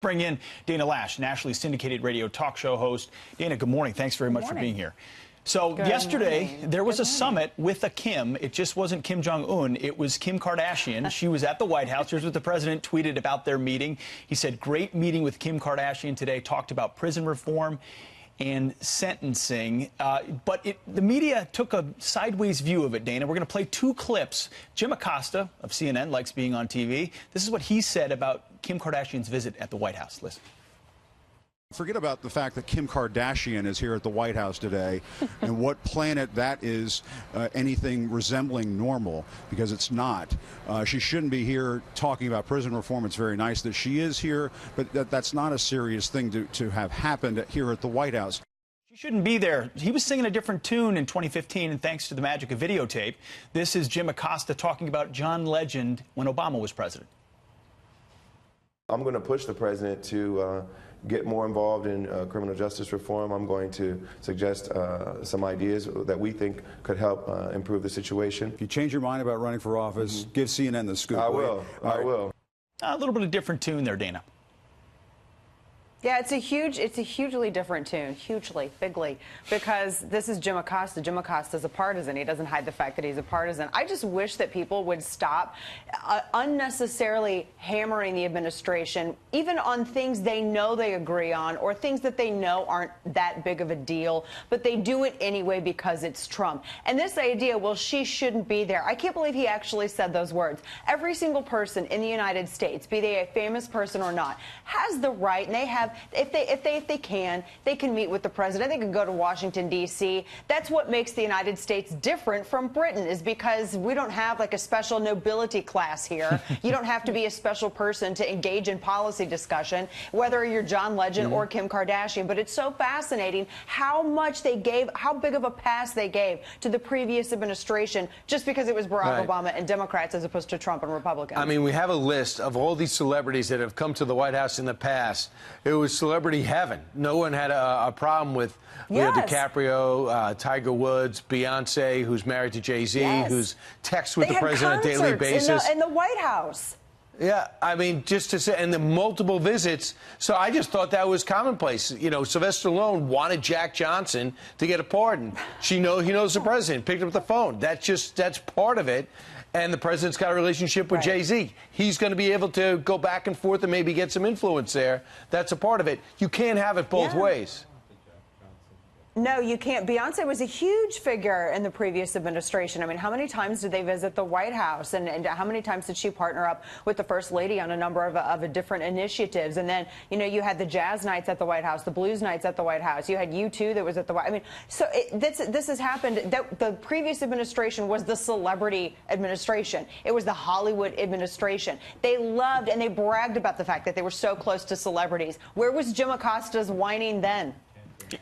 Bring in Dana Loesch, nationally syndicated radio talk show host. Dana, good morning. Thanks very much for being here. So yesterday, there was a summit with a Kim. It just wasn't Kim Jong-un. It was Kim Kardashian. She was at the White House. Here's what the president tweeted about their meeting. He said, great meeting with Kim Kardashian today. Talked about prison reform and sentencing. But the media took a sideways view of it, Dana. We're going to play two clips. Jim Acosta of CNN likes being on TV. This is what he said about Kim Kardashian's visit at the White House. Listen. Forget about the fact that Kim Kardashian is here at the White House today and what planet that is anything resembling normal, because it's not. She shouldn't be here talking about prison reform. It's very nice that she is here, but that's not a serious thing to have happened here at the White House. She shouldn't be there. He was singing a different tune in 2015, and thanks to the magic of videotape. This is Jim Acosta talking about John Legend when Obama was president. I'm going to push the president to get more involved in criminal justice reform. I'm going to suggest some ideas that we think could help improve the situation. If you change your mind about running for office, give CNN the scoop. I will. I will. A little bit of different tune there, Dana. Yeah, it's a hugely different tune, bigly, because this is Jim Acosta. Jim Acosta's a partisan. He doesn't hide the fact that he's a partisan. I just wish that people would stop unnecessarily hammering the administration, even on things they know they agree on or things that they know aren't that big of a deal, but they do it anyway because it's Trump. And this idea, well, she shouldn't be there. I can't believe he actually said those words. Every single person in the United States, be they a famous person or not, has the right, and they have. If they can, they can meet with the president. They can go to Washington, D.C. That's what makes the United States different from Britain, is because we don't have like a special nobility class here. You don't have to be a special person to engage in policy discussion, whether you're John Legend or Kim Kardashian. But it's so fascinating how much they gave, how big of a pass they gave to the previous administration just because it was Barack Obama and Democrats as opposed to Trump and Republicans. I mean, we have a list of all these celebrities that have come to the White House in the past. It was celebrity heaven. No one had a problem with Leo DiCaprio, Tiger Woods, Beyonce, who's married to Jay-Z, who's texts with the president on a daily basis. In the White House. Yeah, I mean, just to say, and the multiple visits. So I just thought that was commonplace. You know, Sylvester Stallone wanted Jack Johnson to get a pardon. He knows the president, picked up the phone. That's part of it. And the president's got a relationship with Jay-Z. He's going to be able to go back and forth and maybe get some influence there. That's a part of it. You can't have it both ways. No, you can't. Beyonce was a huge figure in the previous administration. I mean, how many times did they visit the White House? And how many times did she partner up with the First Lady on a number of different initiatives? And then, you know, you had the jazz nights at the White House, the blues nights at the White House. You had U2 that was at the White House. I mean, so this has happened. The previous administration was the celebrity administration. It was the Hollywood administration. They loved and they bragged about the fact that they were so close to celebrities. Where was Jim Acosta's whining then?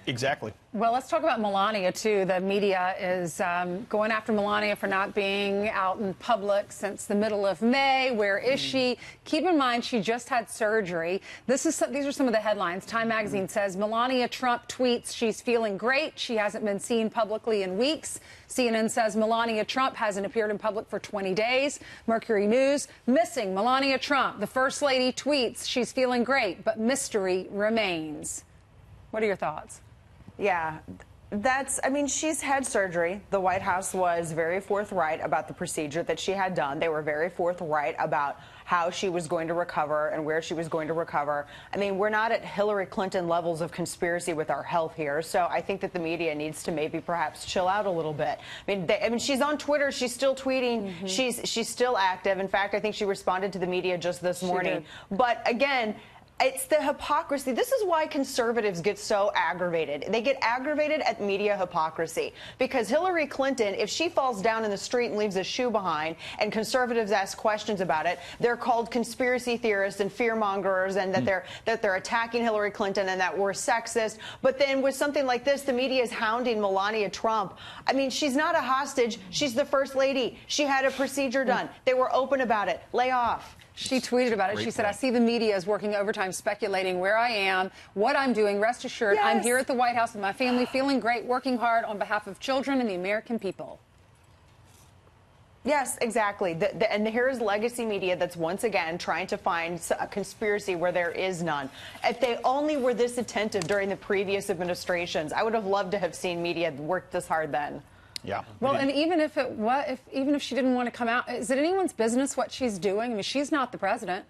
Exactly. Well, let's talk about Melania, too. The media is going after Melania for not being out in public since the middle of May. Where is she? Keep in mind, she just had surgery. These are some of the headlines. Time magazine says Melania Trump tweets she's feeling great. She hasn't been seen publicly in weeks. CNN says Melania Trump hasn't appeared in public for 20 days. Mercury News, missing Melania Trump. The First Lady tweets she's feeling great, but mystery remains. What are your thoughts? Yeah, I mean, she's had surgery. The White House was very forthright about the procedure that she had done. They were very forthright about how she was going to recover and where she was going to recover. I mean, we're not at Hillary Clinton levels of conspiracy with our health here. So I think that the media needs to maybe perhaps chill out a little bit. I mean, she's on Twitter. She's still tweeting. She's still active. In fact, I think she responded to the media just this morning. But again, it's the hypocrisy. This is why conservatives get so aggravated. They get aggravated at media hypocrisy because Hillary Clinton, if she falls down in the street and leaves a shoe behind and conservatives ask questions about it, they're called conspiracy theorists and fearmongers and that they're attacking Hillary Clinton and that we're sexist. But then with something like this, the media is hounding Melania Trump. I mean, she's not a hostage. She's the First Lady. She had a procedure done. They were open about it. Lay off. She tweeted about it. She said, I see the media is working overtime speculating where I am, what I'm doing. Rest assured, I'm here at the White House with my family, feeling great, working hard on behalf of children and the American people. Yes, exactly. And here's legacy media that's once again trying to find a conspiracy where there is none. If they only were this attentive during the previous administrations, I would have loved to have seen media work this hard then. Yeah. Well, and even if even if she didn't want to come out, is it anyone's business what she's doing? I mean, she's not the president.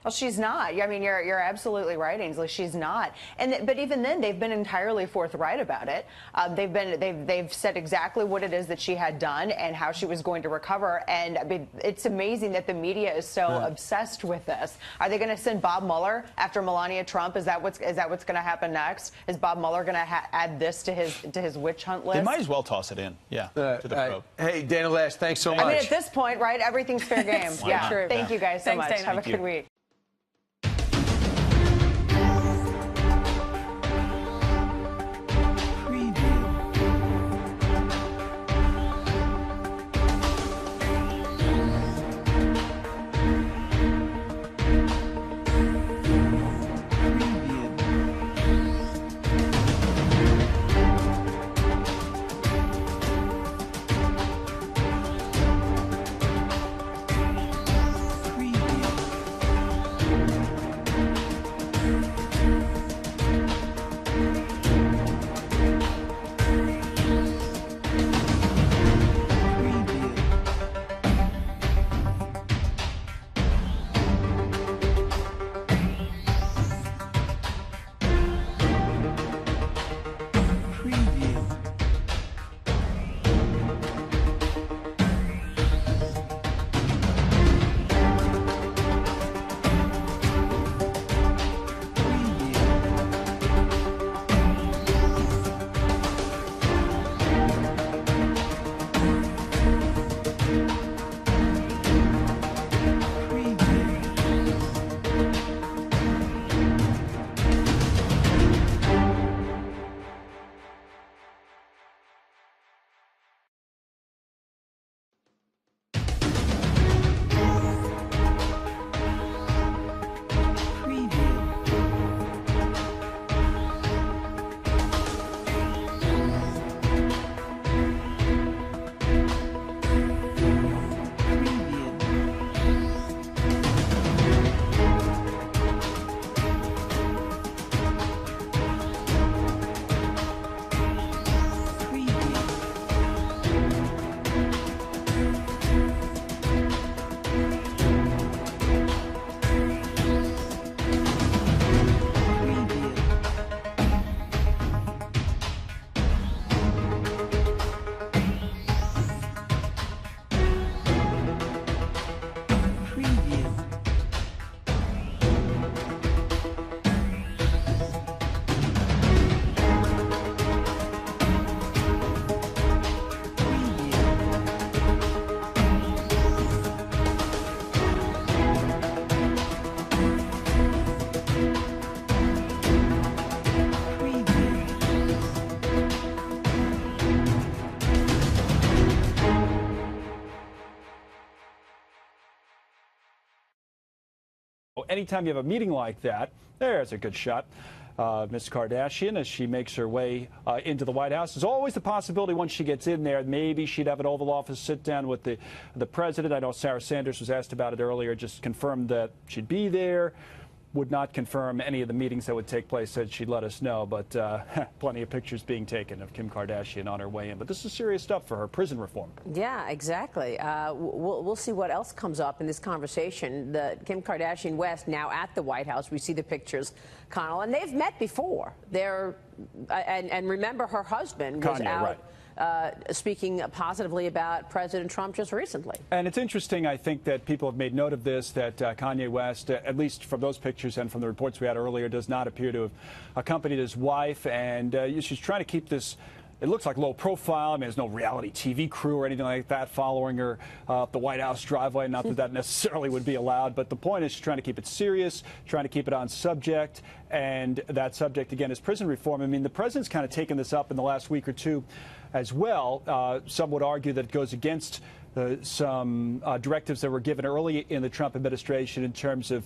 Well, she's not. I mean, you're absolutely right, Ainsley. She's not. But even then, they've been entirely forthright about it. They've said exactly what it is that she had done and how she was going to recover. And I mean, it's amazing that the media is so obsessed with this. Are they going to send Bob Mueller after Melania Trump? Is that what's going to happen next? Is Bob Mueller going to add this to his witch hunt list? They might as well toss it in. Yeah. To the probe. Hey, Dana Loesch, thanks so much. I mean, at this point, right? Everything's fair game. Yeah. True. Thank you guys so much. Dana. Have a good week. Anytime you have a meeting like that, there's a good shot. Ms. Kardashian, as she makes her way into the White House, there's always the possibility once she gets in there, maybe she'd have an Oval Office sit down with the president. I know Sarah Sanders was asked about it earlier, just confirmed that she'd be there. Would not confirm any of the meetings that would take place, said she'd let us know, but plenty of pictures being taken of Kim Kardashian on her way in. But this is serious stuff for her prison reform. Yeah, exactly. We'll see what else comes up in this conversation. The Kim Kardashian West now at the White House. We see the pictures, Connell, and they've met before. And remember, her husband was Kanye, out. Right. Speaking positively about President Trump just recently. And it's interesting, I think, that people have made note of this, that Kanye West, at least from those pictures and from the reports we had earlier, does not appear to have accompanied his wife. And she's trying to keep this, it looks like, low profile. I mean, there's no reality TV crew or anything like that following her up the White House driveway. Not that that necessarily would be allowed. But the point is she's trying to keep it serious, trying to keep it on subject. And that subject, again, is prison reform. I mean, the president's kind of taken this up in the last week or two as well. Some would argue that it goes against some directives that were given early in the Trump administration in terms of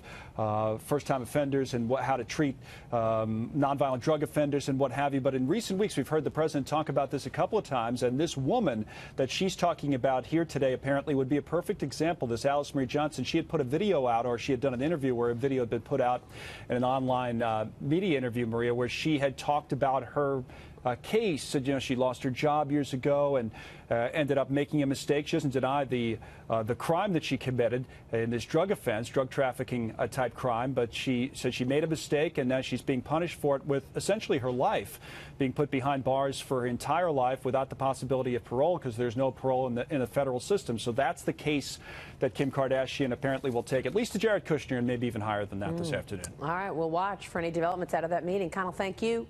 first-time offenders and how to treat nonviolent drug offenders and what have you. But in recent weeks, we've heard the president talk about this a couple of times, and this woman that she's talking about here today apparently would be a perfect example. This Alice Marie Johnson, she had put a video out, or she had done an interview where a video had been put out in an online media interview, Maria, where she had talked about her case. Said, she lost her job years ago and ended up making a mistake. She doesn't deny the crime that she committed in this drug offense, drug trafficking type crime, but she said she made a mistake, and now she's being punished for it with essentially her life, being put behind bars for her entire life without the possibility of parole, because there's no parole in the federal system. So that's the case that Kim Kardashian apparently will take, at least to Jared Kushner, and maybe even higher than that this afternoon. All right, we'll watch for any developments out of that meeting. Connell, thank you.